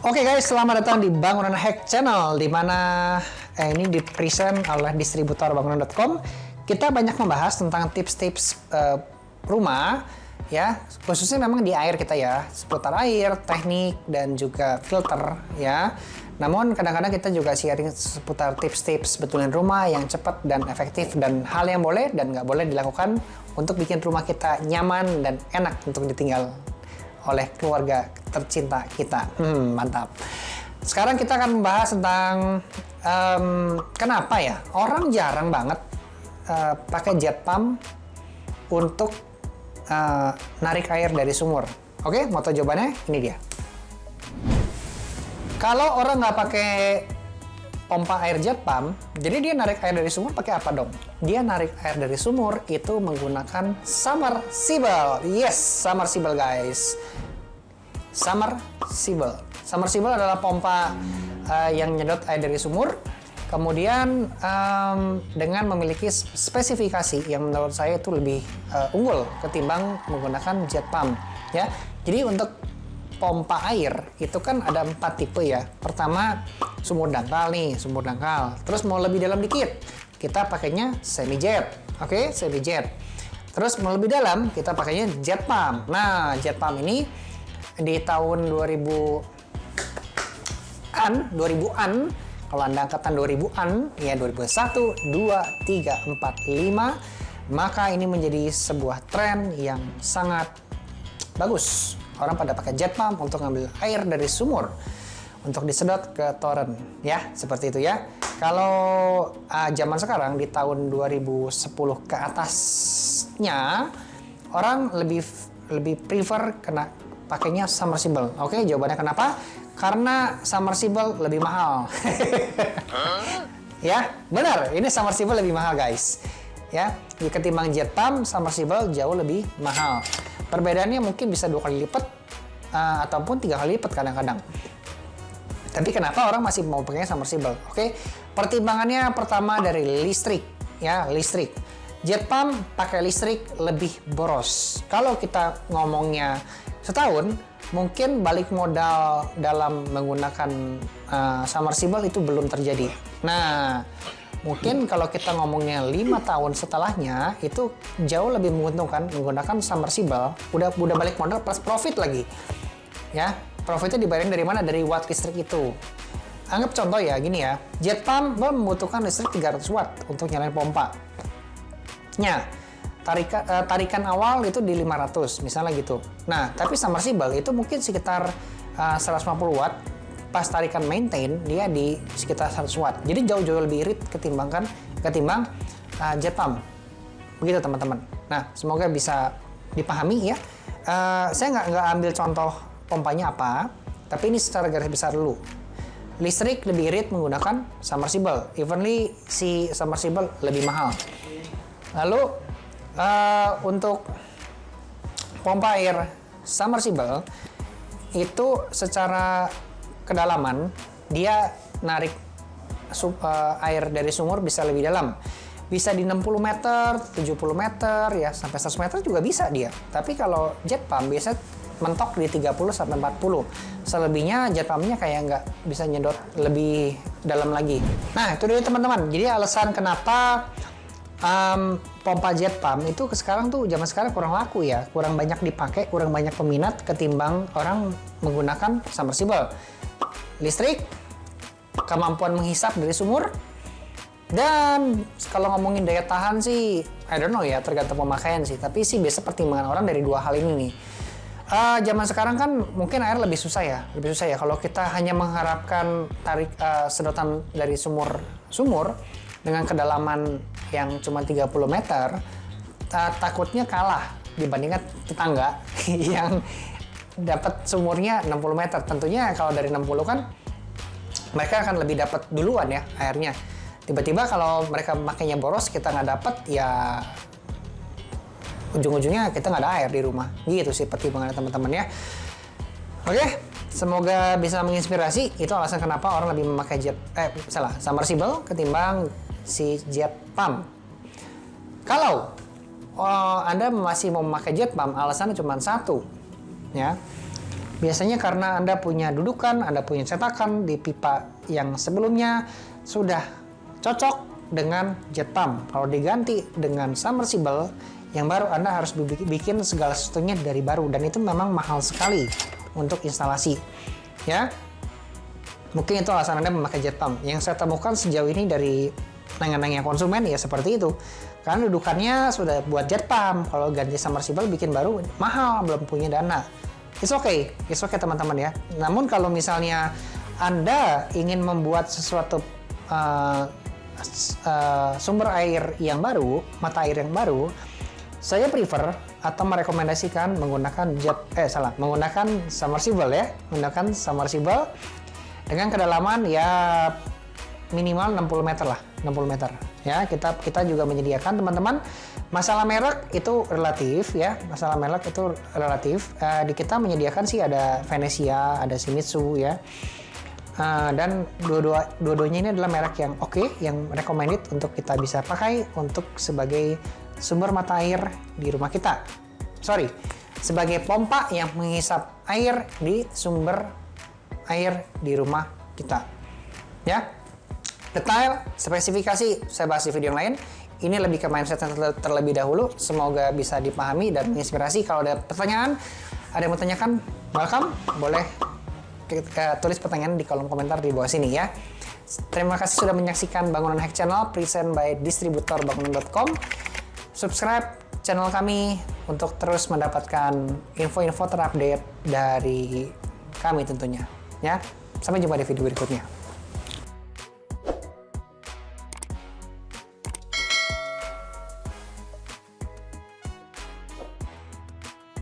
Oke guys, selamat datang di Bangunan Hack Channel, di mana ini dipresent oleh distributor bangunan.com. Kita banyak membahas tentang tips-tips rumah, ya, khususnya memang di air kita ya, seputar air, teknik dan juga filter, ya. Namun kadang-kadang kita juga sharing seputar tips-tips betulin rumah yang cepat dan efektif dan hal yang boleh dan nggak boleh dilakukan untuk bikin rumah kita nyaman dan enak untuk ditinggal oleh keluarga tercinta kita. Mantap. Sekarang kita akan membahas tentang kenapa ya orang jarang banget pakai jet pump untuk narik air dari sumur. Oke, mau tahu jawabannya? Ini dia. Kalau orang nggak pakai pompa air jet pump, jadi dia narik air dari sumur pakai apa dong? Dia narik air dari sumur itu menggunakan submersible. Yes, submersible guys. Submersible. Submersible adalah pompa yang nyedot air dari sumur. Kemudian dengan memiliki spesifikasi yang menurut saya itu lebih unggul ketimbang menggunakan jet pump. Ya, jadi untuk pompa air itu kan ada 4 tipe ya. Pertama sumur dangkal nih, sumur dangkal. Terus mau lebih dalam dikit, kita pakainya semi jet. Oke, semi jet. Terus mau lebih dalam, kita pakainya jet pump. Nah, jet pump ini di tahun 2000-an, kalau Anda angkatan 2000-an, ya 2001, 2, 3, 4, 5, maka ini menjadi sebuah tren yang sangat bagus. Orang pada pakai jet pump untuk ngambil air dari sumur untuk disedot ke toren, ya, seperti itu ya. Kalau zaman sekarang di tahun 2010 ke atasnya, orang lebih prefer kena pakainya submersible. Oke, jawabannya kenapa? Karena submersible lebih mahal. Ya, benar. Ini submersible lebih mahal, guys. Ya, ketimbang jet pump, submersible jauh lebih mahal. Perbedaannya mungkin bisa 2 kali lipat ataupun 3 kali lipat kadang-kadang. Tapi kenapa orang masih mau pakai submersible? Oke, pertimbangannya pertama dari listrik, ya, listrik. Jet pump pakai listrik lebih boros. Kalau kita ngomongnya setahun, mungkin balik modal dalam menggunakan submersible itu belum terjadi. Nah, mungkin kalau kita ngomongnya 5 tahun setelahnya, itu jauh lebih menguntungkan menggunakan submersible. Udah balik modal plus profit lagi. Ya, profitnya dibayarin dari mana? Dari watt listrik itu. Anggap contoh ya, gini ya. Jet pump membutuhkan listrik 300 watt untuk nyalain pompa. Nya, tarikan awal itu di 500, misalnya gitu. Nah, tapi submersible itu mungkin sekitar 150 watt. Pas tarikan maintain, dia di sekitar 100 watt. Jadi jauh-jauh lebih irit ketimbang jet pump. Begitu teman-teman. Nah, semoga bisa dipahami ya. Saya nggak ambil contoh pompanya apa, tapi ini secara garis besar dulu. Listrik lebih irit menggunakan submersible. Evenly si submersible lebih mahal. Lalu untuk pompa air submersible itu secara kedalaman dia narik air dari sumur bisa lebih dalam. Bisa di 60 meter, 70 meter, ya sampai 100 meter juga bisa dia. Tapi kalau jet pump biasa mentok di 30 sampai 40. Selebihnya jet pumpnya kayak nggak bisa nyedot lebih dalam lagi. Nah, itu dia teman-teman. Jadi alasan kenapa pompa jet pump itu sekarang tuh zaman sekarang kurang laku ya, kurang banyak dipakai, kurang banyak peminat ketimbang orang menggunakan submersible. Listrik, kemampuan menghisap dari sumur, dan kalau ngomongin daya tahan sih, I don't know ya, tergantung pemakaian sih. Tapi sih biasa pertimbangan orang dari 2 hal ini nih. Zaman sekarang kan mungkin air lebih susah ya. Kalau kita hanya mengharapkan sedotan dari sumur dengan kedalaman yang cuma 30 meter, takutnya kalah dibandingkan tetangga yang dapat sumurnya 60 meter. Tentunya kalau dari 60 kan mereka akan lebih dapat duluan ya airnya. Tiba-tiba kalau mereka makainya boros, kita nggak dapat, ya ujung-ujungnya kita nggak ada air di rumah. Gitu sih pertimbangannya teman-teman ya. Oke, semoga bisa menginspirasi. Itu alasan kenapa orang lebih memakai submersible ketimbang si jet pump. Kalau Anda masih mau memakai jet pump, alasannya cuma satu, ya. Biasanya karena Anda punya dudukan, Anda punya cetakan di pipa yang sebelumnya sudah cocok dengan jet pump. Kalau diganti dengan submersible yang baru, Anda harus bikin segala sesuatunya dari baru, dan itu memang mahal sekali untuk instalasi. Ya, mungkin itu alasan Anda memakai jet pump. Yang saya temukan sejauh ini dari nanya-nanya konsumen ya seperti itu. Karena dudukannya sudah buat jet pump, kalau ganti submersible bikin baru mahal, belum punya dana. It's okay teman-teman ya. Namun kalau misalnya Anda ingin membuat sesuatu sumber air yang baru, mata air yang baru, saya prefer atau merekomendasikan menggunakan menggunakan submersible ya, menggunakan submersible dengan kedalaman ya minimal 60 meter lah, 60 meter. Ya, kita juga menyediakan teman-teman. Masalah merek itu relatif ya, masalah merek itu relatif. Di kita menyediakan sih ada Venezia, ada Shimizu ya. Dan dua-duanya ini adalah merek yang oke, yang recommended untuk kita bisa pakai untuk sebagai sumber mata air di rumah kita. Sebagai pompa yang menghisap air di sumber air di rumah kita. Ya, detail, spesifikasi saya bahas di video yang lain. Ini lebih ke mindset terlebih dahulu. Semoga bisa dipahami dan menginspirasi. Kalau ada pertanyaan, ada yang mau tanyakan, welcome. Boleh tulis pertanyaan di kolom komentar di bawah sini ya. Terima kasih sudah menyaksikan Bangunan Hack Channel, present by distributorbangunan.com. Subscribe channel kami untuk terus mendapatkan info-info terupdate dari kami tentunya. Ya, sampai jumpa di video berikutnya.